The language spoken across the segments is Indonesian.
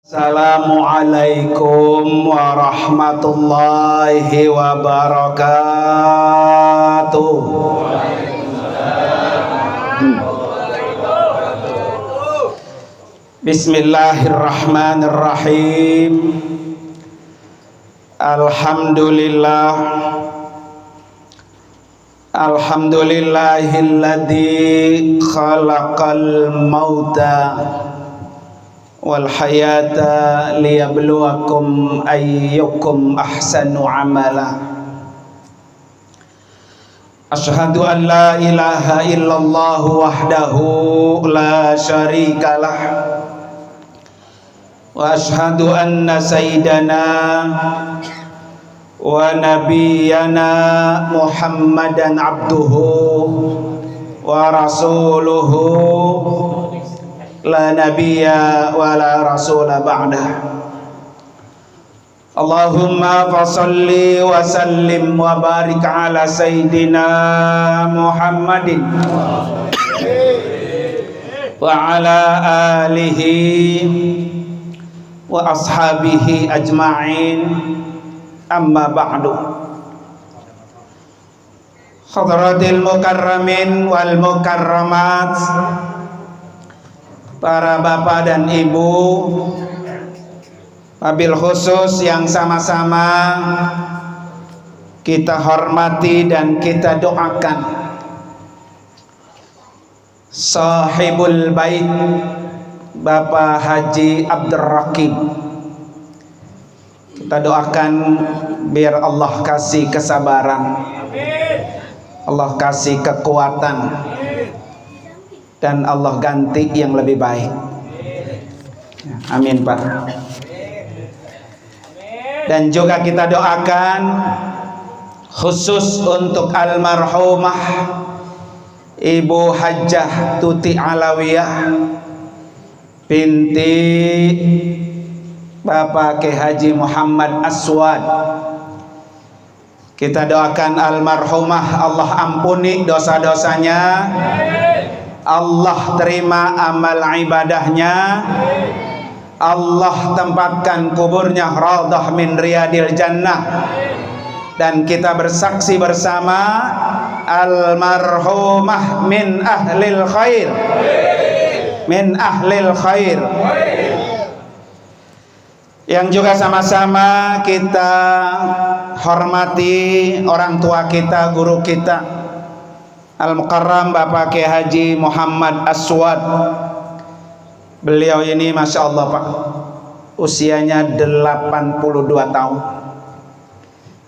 Assalamualaikum warahmatullahi wabarakatuh. Bismillahirrahmanirrahim. Alhamdulillahilladzi khalaqal mauta wal hayata liyabluwakum ayyukum ahsanu amala. Asyhadu an la ilaha illallah wahdahu la syarikalah wa asyhadu anna sayyidana wa nabiyyana Muhammadan abduhu wa rasuluhu la nabiyya wa la rasula ba'dah. Allahumma fasalli wa sallim wa barik ala sayyidina Muhammadin wa ala alihi wa ashabihi ajma'in, amma ba'du. Hadratil mukarramin wal mukarramat, para bapak dan ibu, wabil khusus yang sama-sama kita hormati dan kita doakan sahibul bait Bapak Haji Abdur Raqib. Kita doakan biar Allah kasih kesabaran, Allah kasih kekuatan, dan Allah ganti yang lebih baik. Amin Pak. Dan juga kita doakan khusus untuk almarhumah Ibu Hajjah Tuti Alawiyah binti Bapak Kiai Haji Muhammad Aswad. Kita doakan almarhumah Allah ampuni dosa-dosanya, Allah terima amal ibadahnya, Allah tempatkan kuburnya raudhah min riyadil jannah. Dan kita bersaksi bersama almarhumah min ahlil khair, min ahlil khair. Yang juga sama-sama kita hormati orang tua kita, guru kita Al-Mukarram Bapak Kiai Haji Muhammad Aswad. Beliau ini Masya Allah Pak, usianya 82 tahun.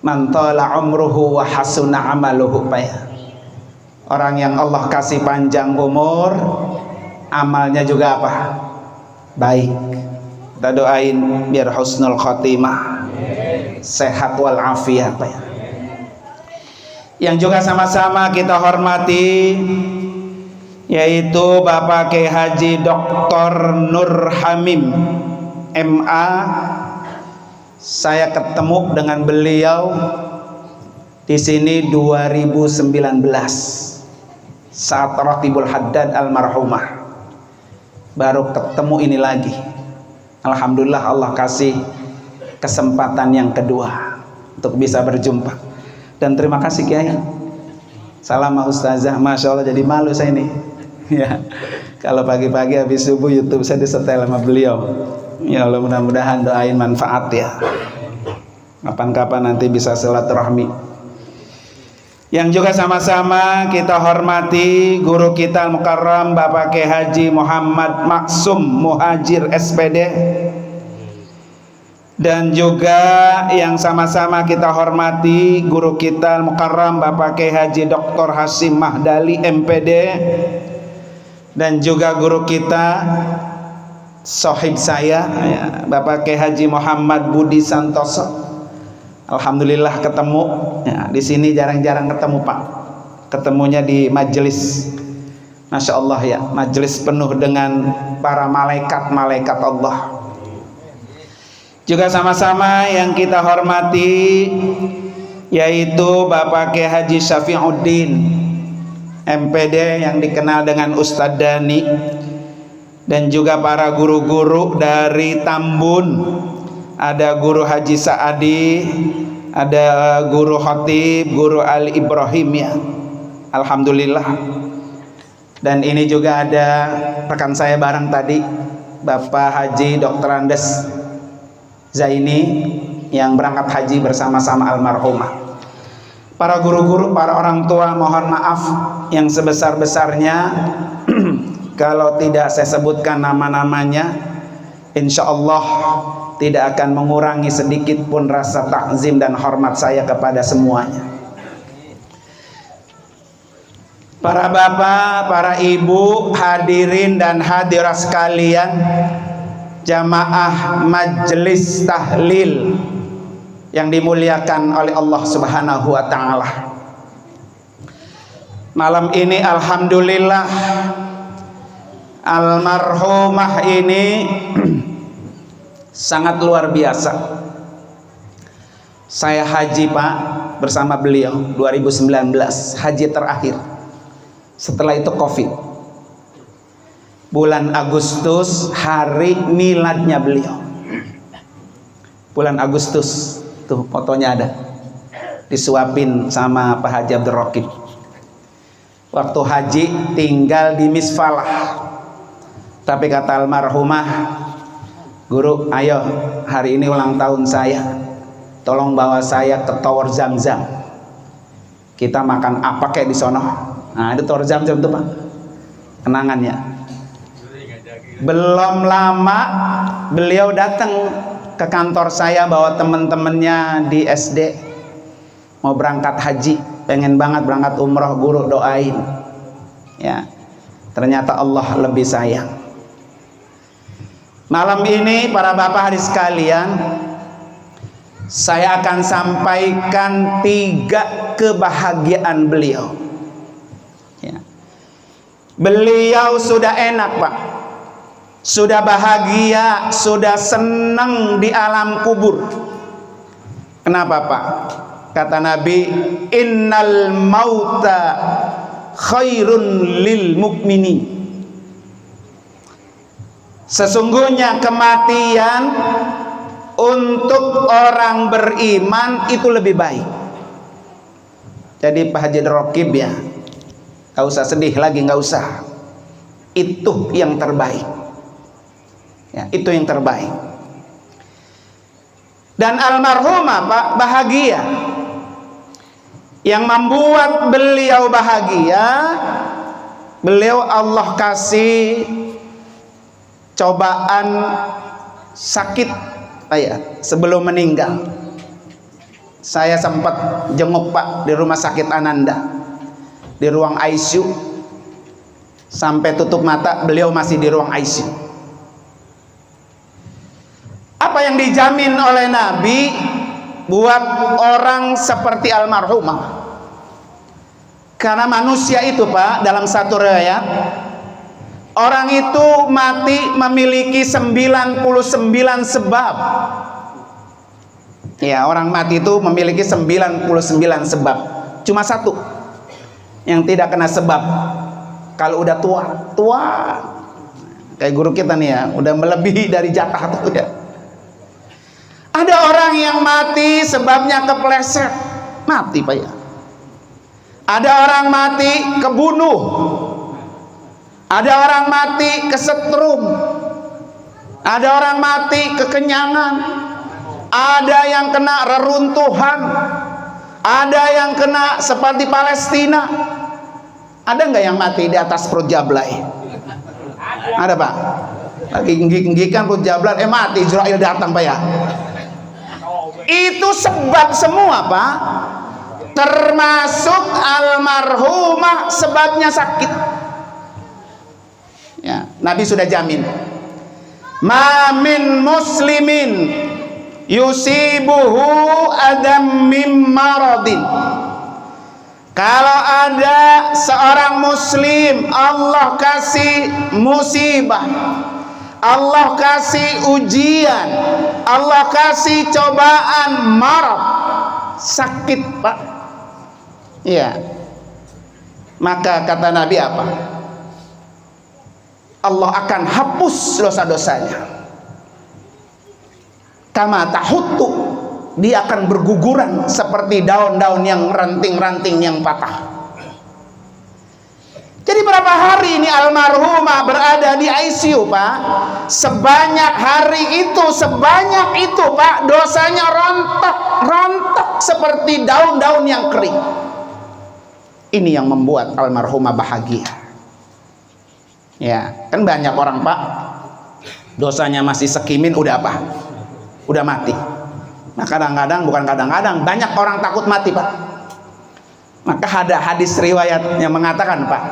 Man tala umruhu wa hasuna amaluhu Pak ya. Orang yang Allah kasih panjang umur, amalnya juga apa? Baik. Kita doain biar husnul khotimah, sehat wal afiyah Pak ya. Yang juga sama-sama kita hormati yaitu Bapak Kiai Haji Dr. Nur Hamim MA. Saya ketemu dengan beliau di sini 2019 saat Ratibul Haddad almarhumah. Baru ketemu ini lagi. Alhamdulillah Allah kasih kesempatan yang kedua untuk bisa berjumpa. Dan terima kasih Kiai. Salam Ustazah. Masya Allah jadi malu saya ini. Ya, kalau pagi-pagi habis subuh YouTube saya disetel sama beliau. Ya Allah, mudah-mudahan doain manfaat ya. Kapan-kapan nanti bisa silaturahmi. Yang juga sama-sama kita hormati guru kita Al-Mukarram Bapak Kiai Haji Muhammad Maksum Muhajir SPD. Dan juga yang sama-sama kita hormati guru kita Al-Mukarram Bapak Kiai Haji Dr. Hasyim Mahdali MPD. Dan juga guru kita sahib saya ya, Bapak Kiai Haji Muhammad Budi Santoso. Alhamdulillah ketemu ya, di sini jarang-jarang ketemu Pak. Ketemunya di majelis, Masya Allah ya, majelis penuh dengan para malaikat-malaikat Allah. Juga sama-sama yang kita hormati yaitu Bapak Kiai Haji Syafi'uddin MPD yang dikenal dengan Ustadz Dani. dan juga para guru-guru dari Tambun. Ada guru Haji Saadi, ada guru Khatib, guru Ali Ibrahim ya. Alhamdulillah. Dan ini juga ada rekan saya bareng tadi, Bapak Haji Dr. Andes Zaini yang berangkat haji bersama-sama almarhumah. Para guru-guru, para orang tua, mohon maaf yang sebesar-besarnya kalau tidak saya sebutkan nama-namanya. Insya Allah tidak akan mengurangi sedikit pun rasa takzim dan hormat saya kepada semuanya. Para bapak, para ibu, hadirin dan hadirat sekalian, jamaah majelis tahlil yang dimuliakan oleh Allah Subhanahu wa taala. Malam ini alhamdulillah almarhumah ini sangat luar biasa. Saya haji Pak bersama beliau 2019, haji terakhir. Setelah itu Covid. Bulan Agustus hari miladnya beliau. Bulan Agustus, tuh fotonya ada. Disuapin sama Pak Haji Abdul Raqib. Waktu haji tinggal di Misfalah. Tapi kata almarhumah, guru, ayo hari ini ulang tahun saya, tolong bawa saya ke Tower Zamzam. Kita makan apa kayak di sono? Nah, ada Tower Zamzam tuh Pak, kenangannya. Belum lama beliau datang ke kantor saya bawa temen-temennya di SD, mau berangkat haji, pengen banget berangkat umroh, guru doain. Ya, ternyata Allah lebih sayang. Malam ini para bapak hadis sekalian, saya akan sampaikan 3 kebahagiaan beliau ya. Beliau sudah enak Pak, sudah bahagia, sudah senang di alam kubur. Kenapa Pak? Kata Nabi, innal mauta khairun lil mukminin. Sesungguhnya kematian untuk orang beriman itu lebih baik. Jadi Pak Haji Raqib ya, gak usah sedih lagi, gak usah. Itu yang terbaik ya, itu yang terbaik. Dan almarhumah Pak bahagia. Yang membuat beliau bahagia, beliau Allah kasih cobaan sakit sebelum meninggal. Saya sempat jenguk Pak di rumah sakit Ananda, di ruang ICU. Sampai tutup mata beliau masih di ruang ICU. Apa yang dijamin oleh Nabi buat orang seperti almarhumah? Karena manusia itu Pak, dalam satu riwayat, orang itu mati memiliki 99 sebab. Ya, orang mati itu memiliki 99 sebab. Cuma satu yang tidak kena sebab. Kalau udah tua. Kayak guru kita nih ya, udah melebihi dari jatah tuh ya. Ada orang yang mati sebabnya kepleset, mati Pak ya. Ada orang mati kebunuh. Ada orang mati kesetrum. Ada orang mati kekenyangan. Ada yang kena reruntuhan. Ada yang kena seperti Palestina. Ada nggak yang mati di atas perut Jablay? Ada Pak? Lagi nggikan perut Jablay, mati, Israel datang Pak ya. Itu sebab semua Pak. Termasuk almarhumah sebabnya sakit. Ya, Nabi sudah jamin. Ma min muslimin yusibuhu adam mim maradin. Kalau ada seorang muslim Allah kasih musibah, Allah kasih ujian, Allah kasih cobaan, marad, sakit Pak. Iya. Maka kata Nabi apa? Allah akan hapus dosa-dosanya. Kama tahuttu, dia akan berguguran seperti daun-daun yang ranting-ranting yang patah. Jadi berapa hari ini almarhumah berada di ICU, Pak? Sebanyak itu, Pak, dosanya rontok seperti daun-daun yang kering. Ini yang membuat almarhumah bahagia. Ya, kan banyak orang, Pak, dosanya masih sekimin udah apa? Udah mati. Nah, bukan kadang-kadang, banyak orang takut mati, Pak. Maka ada hadis riwayat yang mengatakan, Pak,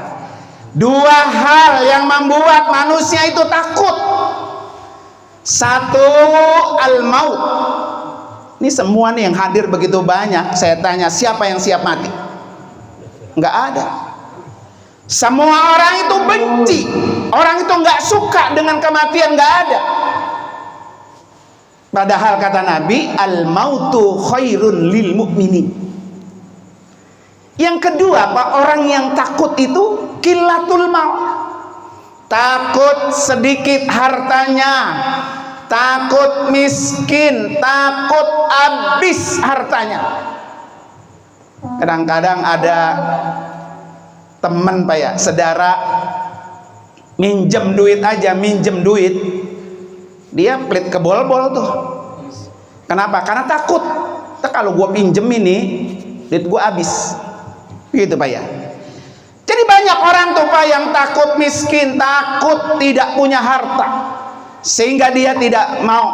dua hal yang membuat manusia itu takut. Satu, al-maut. Ini semua nih yang hadir begitu banyak, saya tanya siapa yang siap mati? Nggak ada. Semua orang itu benci, orang itu nggak suka dengan kematian, nggak ada. Padahal kata Nabi, al-mautu khairun lil mu'minin. Yang kedua, Pak, orang yang takut itu qillatul maut. Takut sedikit hartanya, takut miskin, takut habis hartanya. Kadang-kadang ada teman, Pak, ya, saudara minjem duit, dia pelit ke bol-bol tuh. Kenapa? Karena takut, kalau gue pinjem ini duit gue habis, gitu, Pak, ya. Jadi banyak orang tuh, Pak, yang takut miskin, takut tidak punya harta, sehingga dia tidak mau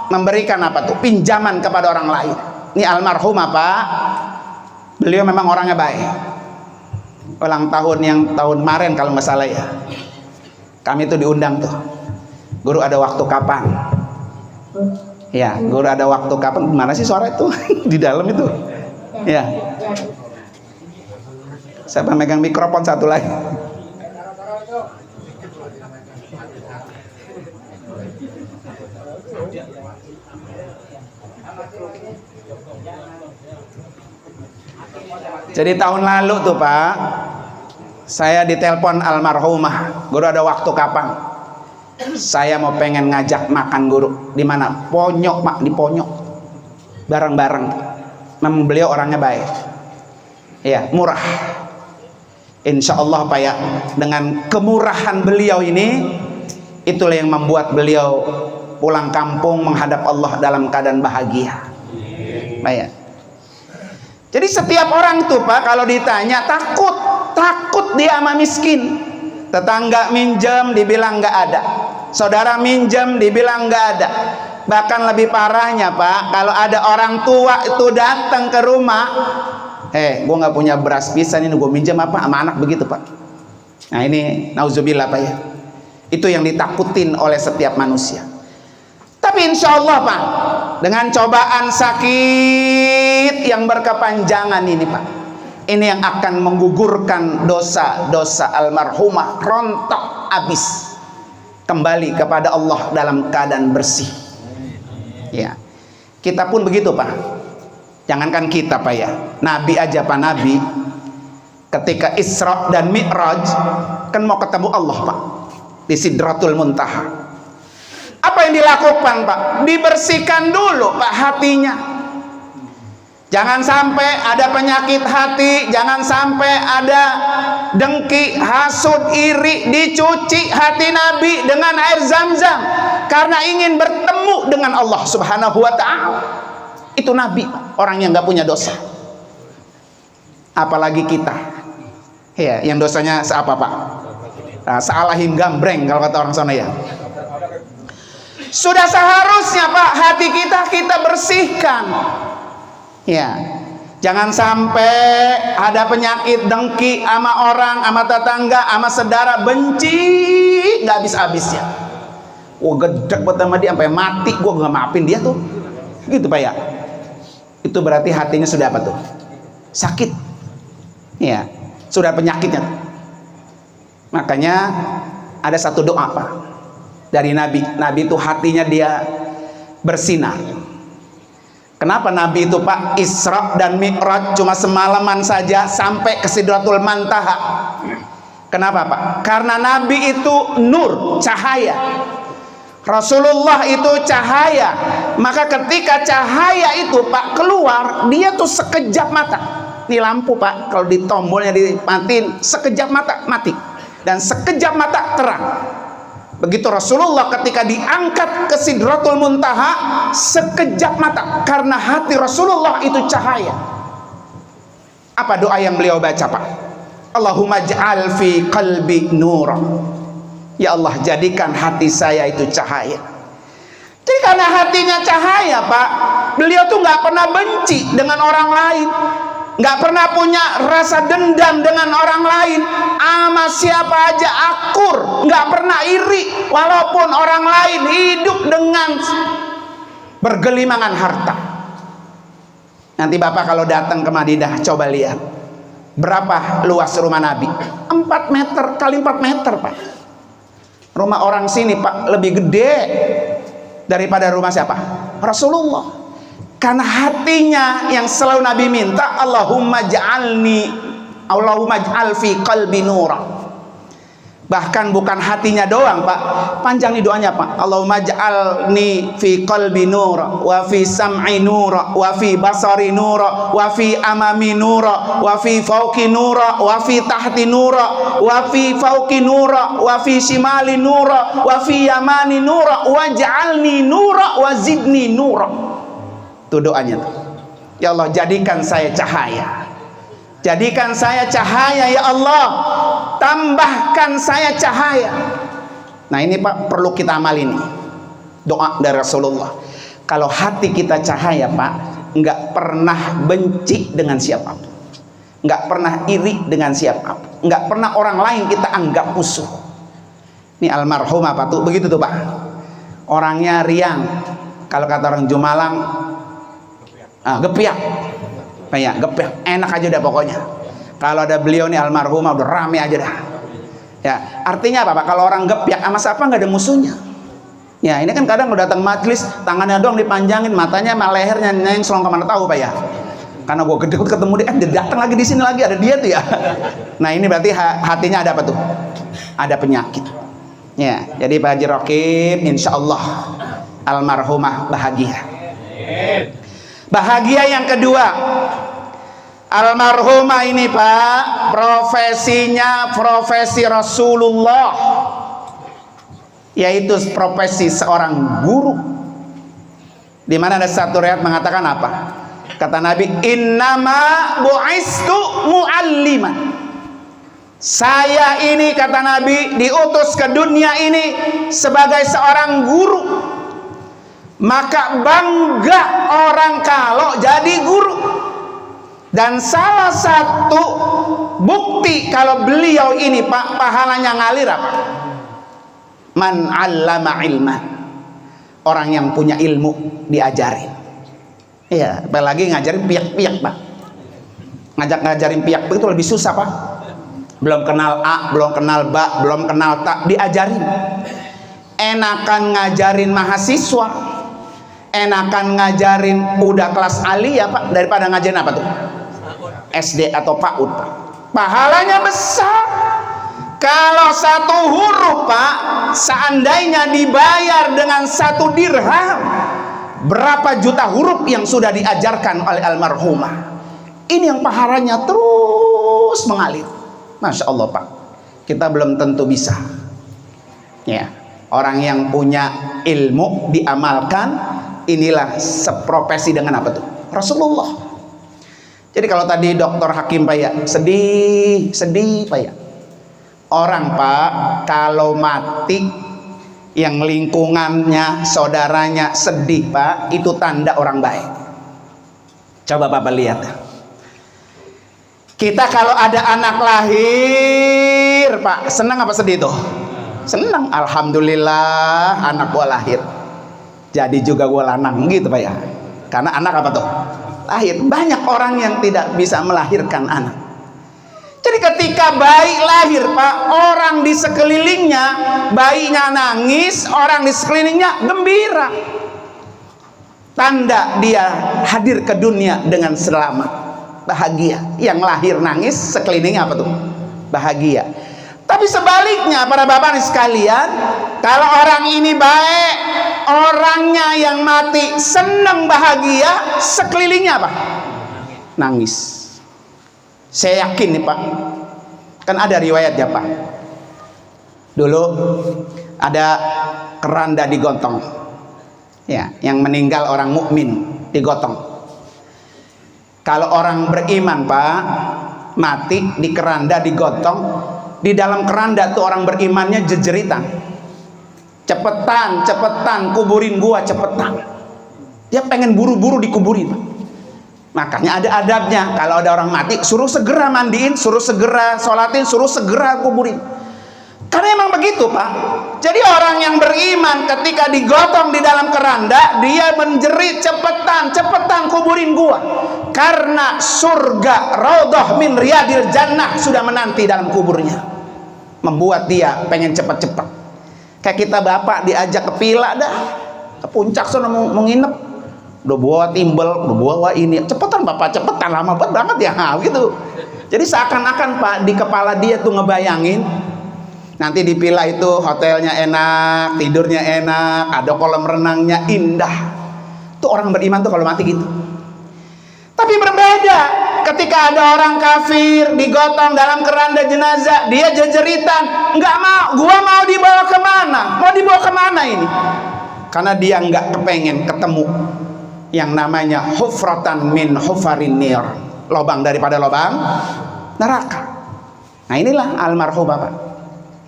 memberikan pinjaman kepada orang lain. Ini almarhumah, Pak, beliau memang orangnya baik. Ulang tahun yang tahun kemarin kalau nggak salah ya, kami tuh diundang tuh, guru ada waktu kapan? Ya, guru ada waktu kapan? Mana sih suara itu? Di dalam itu ya. Siapa megang mikrofon satu lagi? Jadi tahun lalu tuh, Pak, saya ditelepon almarhumah, guru ada waktu kapan? Saya mau pengen ngajak makan guru. Di mana? Ponyok, Pak, di Ponyok. Bareng-bareng. Memang beliau orangnya baik. Ya, murah. Insya Allah, Pak, ya, dengan kemurahan beliau ini, itulah yang membuat beliau pulang kampung menghadap Allah dalam keadaan bahagia. Pak, ya. Jadi setiap orang tuh, Pak, kalau ditanya takut dia sama miskin. Tetangga minjem dibilang nggak ada, saudara minjem dibilang nggak ada. Bahkan lebih parahnya, Pak, kalau ada orang tua itu datang ke rumah, gue nggak punya beras pisan, ini gue minjem apa sama anak, begitu, Pak. Nah, ini nauzubillah, Pak, ya. Itu yang ditakutin oleh setiap manusia. Tapi insya Allah, Pak, dengan cobaan sakit yang berkepanjangan ini, Pak, ini yang akan menggugurkan dosa-dosa almarhumah, rontok habis, kembali kepada Allah dalam keadaan bersih. Ya, kita pun begitu, Pak. Jangankan kita, Pak, ya, Nabi aja, Pak, Nabi ketika Isra dan Mi'raj kan mau ketemu Allah, Pak, di Sidratul Muntaha. Apa yang dilakukan, Pak? Dibersihkan dulu, Pak, hatinya. Jangan sampai ada penyakit hati, jangan sampai ada dengki, hasud, iri. Dicuci hati Nabi dengan air Zam-Zam karena ingin bertemu dengan Allah Subhanahu wa ta'ala. Itu Nabi, orang yang nggak punya dosa. Apalagi kita, ya, yang dosanya seapa, Pak? Nah, sealahim gambreng kalau kata orang sana, ya. Sudah seharusnya, Pak, hati kita bersihkan. Ya, jangan sampai ada penyakit dengki sama orang, sama tetangga, sama saudara, benci nggak habis-habisnya. Gedek buat sama dia sampai mati, gue nggak maafin dia tuh, gitu, Pak, ya. Itu berarti hatinya sudah apa tuh? Sakit. Ya, sudah penyakitnya. Makanya ada satu doa, Pak, dari Nabi. Nabi itu hatinya dia bersinar. Kenapa Nabi itu, Pak, Isra dan Mi'raj cuma semalaman saja sampai ke Sidratul Muntaha? Kenapa Pak? Karena Nabi itu nur, cahaya. Rasulullah itu cahaya. Maka ketika cahaya itu Pak keluar, dia tuh sekejap mata. Ini lampu Pak, kalau di tombolnya dimatiin, sekejap mata mati. Dan sekejap mata terang. Begitu Rasulullah ketika diangkat ke Sidratul Muntaha, sekejap mata. Karena hati Rasulullah itu cahaya. Apa doa yang beliau baca Pak? Allahumma ja'al fi qalbi nura. Ya Allah, jadikan hati saya itu cahaya. Jadi karena hatinya cahaya Pak, beliau tuh nggak pernah benci dengan orang lain, nggak pernah punya rasa dendam dengan orang lain, sama siapa aja akur, nggak pernah iri, walaupun orang lain hidup dengan bergelimangan harta. Nanti Bapak kalau datang ke Madinah, coba lihat berapa luas rumah Nabi. 4 meter kali 4 meter Pak. Rumah orang sini Pak lebih gede daripada rumah siapa? Rasulullah. Karena hatinya yang selalu Nabi minta, Allahumma ja'al fi qalbi nura. Bahkan bukan hatinya doang Pak, panjang nih doanya Pak. Allahumma ja'alni fi qalbi nura, wa fi sam'i nura, wa fi basari nura, wa fi amami nura, wa fi fawqi nura, wa fi tahti nura, wa fi fawqi nura, wa fi shimali nura, wa fi yamani nura, wa ja'alni nura, wa zidni nura. Itu doanya tuh. Ya Allah, jadikan saya cahaya. Jadikan saya cahaya ya Allah. Tambahkan saya cahaya. Nah ini Pak perlu kita amal ini. Doa dari Rasulullah. Kalau hati kita cahaya Pak, nggak pernah benci dengan siapapun, nggak pernah iri dengan siapapun, nggak pernah orang lain kita anggap musuh. Ini almarhum apa tuh begitu tuh Pak. Orangnya riang. Kalau kata orang Jumalang, gepiak. Kayak gepiak, enak aja udah pokoknya. Kalau ada beliau nih almarhumah udah rame aja dah. Ya, artinya apa Pak? Kalau orang gepiak sama siapa nggak ada musuhnya. Ya, ini kan kadang udah datang majelis, tangannya doang dipanjangin, matanya sama lehernya nyengsong kemana tahu Pak ya. Karena gua gede ketemu dia, dia datang lagi di sini lagi, ada dia tuh ya. Nah, ini berarti hatinya ada apa tuh? Ada penyakit. Ya, jadi Pak Haji Rokim insya Allah almarhumah bahagia. Bahagia yang kedua, almarhumah ini Pak profesinya profesi Rasulullah, yaitu profesi seorang guru. Di mana ada satu riwayat mengatakan apa? Kata Nabi, innama bu'istu mu'alliman. Saya ini kata Nabi diutus ke dunia ini sebagai seorang guru. Maka bangga orang kalau jadi guru. Dan salah satu bukti kalau beliau ini Pak pahalanya ngalir apa? Man 'allama ilman. Orang yang punya ilmu diajarin. Iya, apalagi ngajarin piak-piak Pak. Ngajarin piak itu lebih susah Pak. Belum kenal A, belum kenal ba, belum kenal ta, diajarin. Enakan ngajarin mahasiswa, enakan ngajarin udah kelas aliyah Pak daripada ngajarin apa tuh? SD atau PAUD Pak. Pahalanya besar. Kalau satu huruf Pak, seandainya dibayar dengan 1 dirham, berapa juta huruf yang sudah diajarkan oleh almarhumah. Ini yang pahalanya terus mengalir. Masya Allah Pak, kita belum tentu bisa. Ya, orang yang punya ilmu diamalkan, inilah seprofesi dengan apa tuh? Rasulullah. Jadi kalau tadi dokter Hakim Pak ya, sedih Pak ya. Orang Pak kalau mati yang lingkungannya, saudaranya sedih Pak, itu tanda orang baik. Coba Bapak lihat. Kita kalau ada anak lahir Pak, senang apa sedih tuh? Senang. Alhamdulillah anak gua lahir. Jadi juga gua lanang gitu Pak ya. Karena anak apa tuh? Lahir. Banyak orang yang tidak bisa melahirkan anak. Jadi ketika bayi lahir Pak, orang di sekelilingnya, bayinya nangis, orang di sekelilingnya gembira. Tanda dia hadir ke dunia dengan selamat, bahagia. Yang lahir nangis, sekelilingnya apa tuh? Bahagia. Tapi sebaliknya para bapak sekalian, kalau orang ini baik, orangnya yang mati senang bahagia, sekelilingnya apa? Nangis. Saya yakin nih Pak, kan ada riwayat ya Pak. Dulu ada keranda digotong, ya, yang meninggal orang mukmin digotong. Kalau orang beriman Pak mati di keranda digotong, di dalam keranda tuh orang berimannya jejeritan, cepetan cepetan kuburin gua cepetan. Dia pengen buru-buru dikuburin Pak. Makanya ada adabnya, kalau ada orang mati suruh segera mandiin, suruh segera sholatin, suruh segera kuburin. Karena emang begitu Pak. Jadi orang yang beriman ketika digotong di dalam keranda, dia menjerit, cepetan cepetan kuburin gua, karena surga raudhah min riyadil jannah sudah menanti dalam kuburnya, membuat dia pengen cepet-cepet. Kayak kita bapak diajak ke villa dah, ke puncak sana mau nginep, udah bawa timbel, udah bawa ini, cepetan bapak cepetan, lama banget ya gitu. Jadi seakan-akan Pak di kepala dia tuh ngebayangin nanti di villa itu hotelnya enak, tidurnya enak, ada kolam renangnya indah. Tuh orang beriman tuh kalau mati gitu. Tapi berbeda ketika ada orang kafir digotong dalam keranda jenazah, dia jejeritan, nggak mau, gua mau dibawa kemana? Mau dibawa kemana ini? Karena dia nggak kepengen ketemu yang namanya hufratan min hufarin nir, lobang daripada lobang neraka. Nah inilah almarhum Bapak,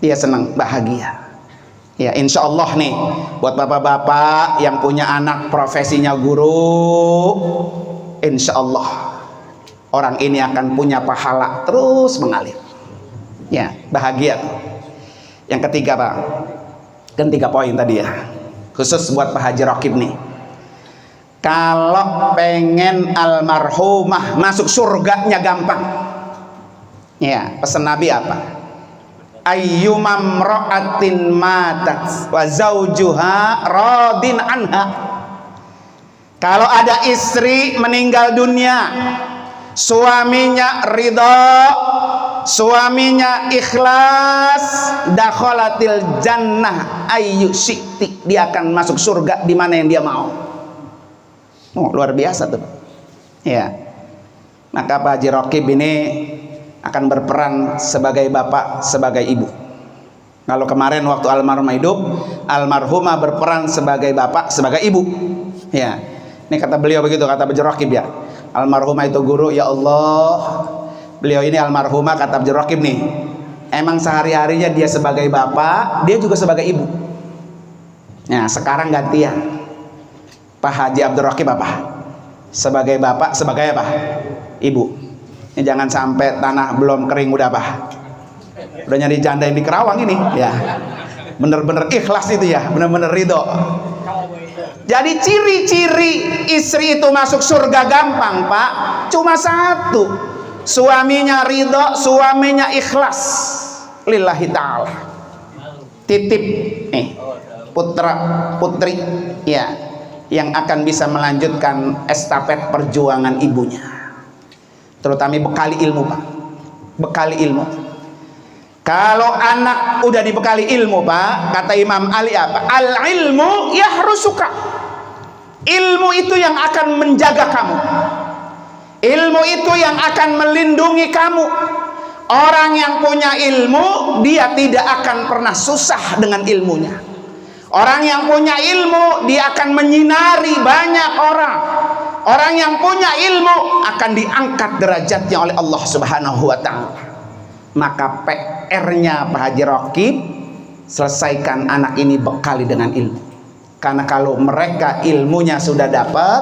dia senang bahagia. Ya insya Allah nih buat bapak-bapak yang punya anak profesinya guru, insya Allah orang ini akan punya pahala terus mengalir. Ya bahagia. Yang ketiga Pak, kan 3 poin tadi ya, khusus buat Pak Haji Raqib nih. Kalau pengen almarhumah masuk surganya gampang, ya pesan Nabi apa? Ayyumam ra'atin matat wa zaujuha radin anha. Kalau ada istri meninggal dunia, suaminya ridho, suaminya ikhlas, dakhalatil jannah ayyu syi'ti, dia akan masuk surga di mana yang dia mau. Oh, luar biasa tuh. Ya. Maka Pak Haji Raqib ini akan berperan sebagai bapak, sebagai ibu. Kalau kemarin waktu almarhumah hidup, almarhumah berperan sebagai bapak, sebagai ibu. Ya. Ini kata beliau begitu, kata Pak Haji Raqib ya. Almarhumah itu guru, ya Allah. Beliau ini almarhumah kata Pak Haji Raqib nih. Emang sehari-harinya dia sebagai bapak, dia juga sebagai ibu. Nah, sekarang gantian. Pak Haji Abdul Raqib apa? Sebagai bapak, sebagai apa? Ibu. Ini jangan sampai tanah belum kering udah apa? Udah nyari janda yang di Kerawang ini, ya. Bener-bener ikhlas itu ya, bener-bener ridho. Jadi ciri-ciri istri itu masuk surga gampang Pak, cuma satu, suaminya ridho, suaminya ikhlas lillahi ta'ala. Titip nih putra putri ya, yang akan bisa melanjutkan estafet perjuangan ibunya, terutama bekali ilmu Pak, bekali ilmu. Kalau anak udah dibekali ilmu Pak, kata Imam Ali apa? Al ilmu yahrusuka, ilmu itu yang akan menjaga kamu, ilmu itu yang akan melindungi kamu. Orang yang punya ilmu, dia tidak akan pernah susah dengan ilmunya. Orang yang punya ilmu, dia akan menyinari banyak orang. Orang yang punya ilmu akan diangkat derajatnya oleh Allah Subhanahu wa ta'ala. Maka PR-nya Pak Haji Raqib, selesaikan anak ini bekali dengan ilmu. Karena kalau mereka ilmunya sudah dapat,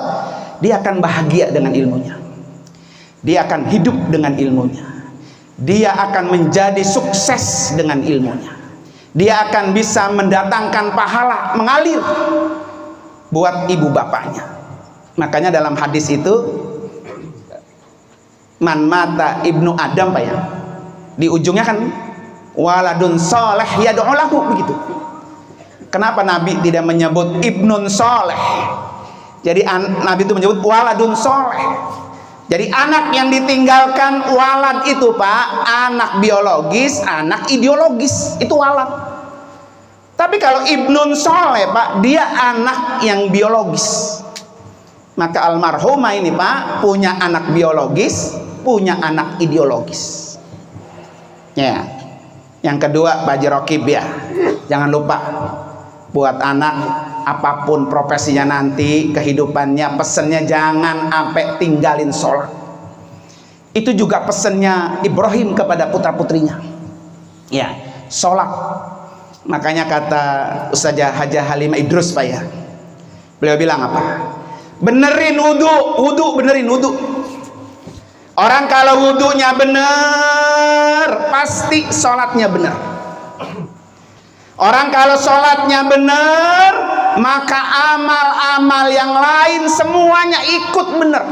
dia akan bahagia dengan ilmunya. Dia akan hidup dengan ilmunya. Dia akan menjadi sukses dengan ilmunya. Dia akan bisa mendatangkan pahala mengalir buat ibu bapaknya. Makanya dalam hadis itu, man mata ibnu Adam Pak ya, di ujungnya kan waladun soleh yad'u lahu begitu. Kenapa Nabi tidak menyebut ibnun soleh? Jadi Nabi itu menyebut waladun soleh. Jadi anak yang ditinggalkan walad itu Pak, anak biologis, anak ideologis, itu walad. Tapi kalau ibnun soleh Pak, dia anak yang biologis. Maka almarhumah ini Pak punya anak biologis, punya anak ideologis. Ya. Yang kedua Pak Haji Rokib ya, jangan lupa buat anak apapun profesinya nanti, kehidupannya, pesennya jangan sampai tinggalin sholat. Itu juga pesennya Ibrahim kepada putra putrinya. Ya, sholat. Makanya kata Ustazah Hajah Halimah Idrus Pak ya, beliau bilang apa? Benerin wudu benerin wudu. Orang kalau wudunya bener, pasti sholatnya bener. Orang kalau sholatnya bener, maka amal-amal yang lain semuanya ikut bener.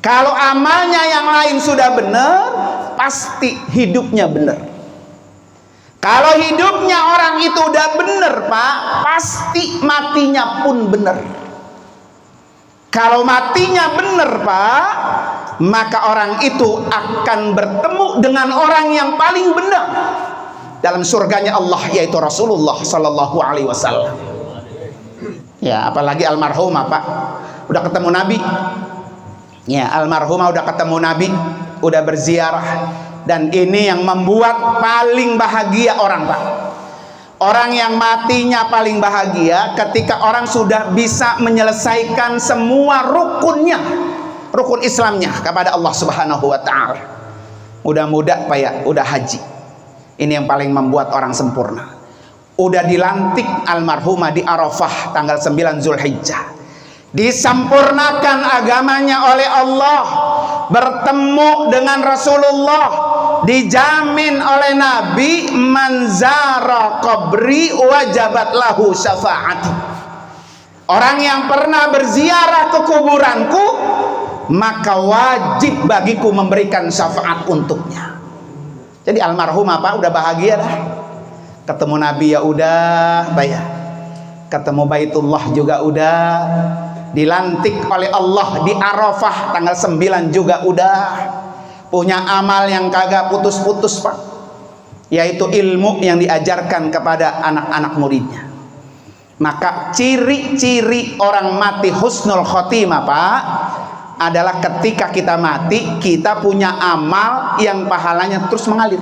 Kalau amalnya yang lain sudah bener, pasti hidupnya bener. Kalau hidupnya orang itu udah bener Pak, pasti matinya pun bener. Kalau matinya bener Pak, maka orang itu akan bertemu dengan orang yang paling benar dalam surganya Allah, yaitu Rasulullah Sallallahu Alaihi Wasallam. Ya, apalagi almarhumah Pak, udah ketemu Nabi. Ya, almarhumah udah ketemu Nabi, udah berziarah, dan ini yang membuat paling bahagia orang Pak. Orang yang matinya paling bahagia ketika orang sudah bisa menyelesaikan semua rukunnya, rukun Islamnya kepada Allah Subhanahu wa Ta'ala. Mudah-mudah Pak ya, udah haji. Ini yang paling membuat orang sempurna. Udah dilantik almarhumah di Arafah tanggal 9 Zulhijjah. Disempurnakan agamanya oleh Allah, bertemu dengan Rasulullah, dijamin oleh Nabi, manzara qabri wajabat lahu syafaati. Orang yang pernah berziarah ke kuburanku, maka wajib bagiku memberikan syafaat untuknya. Jadi almarhumah Pak udah bahagia dah. Ketemu Nabi ya udah, bayar. Ketemu Baitullah juga udah. Dilantik oleh Allah di Arafah tanggal 9 juga udah. Punya amal yang kagak putus-putus Pak, yaitu ilmu yang diajarkan kepada anak-anak muridnya. Maka ciri-ciri orang mati husnul khotimah Pak adalah ketika kita mati, kita punya amal yang pahalanya terus mengalir.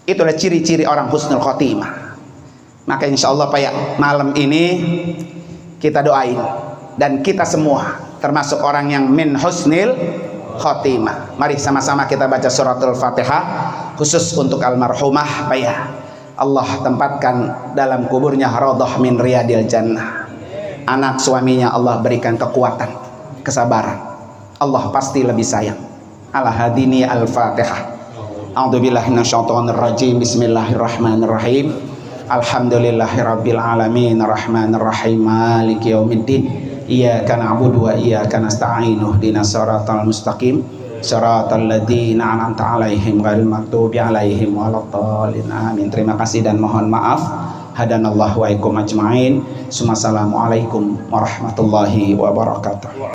Itulah ciri-ciri orang husnul khotimah. Maka insya Allah Pak ya, malam ini kita doain, dan kita semua termasuk orang yang min husnil khotimah. Mari sama-sama kita baca suratul Fatihah khusus untuk almarhumah Pak ya. Allah tempatkan dalam kuburnya raudhah min riyadil jannah. Anak suaminya Allah berikan kekuatan, kesabaran. Allah pasti lebih sayang. Ala hadini al-Fatihah. A'udzubillahi minasyaitonir rajim. Bismillahirrahmanirrahim. Alhamdulillahirabbil alamin arrahmanir rahim maliki yaumiddin. Iyyaka na'budu wa iyyaka nasta'in ihdinas siratal mustaqim siratal ladzina an'amta 'alaihim ghairil maghdubi 'alaihim waladdallin. Amin. Terima kasih dan mohon maaf. Hadanallahu wa iyyakum ajmain. Assalamualaikum warahmatullahi wabarakatuh.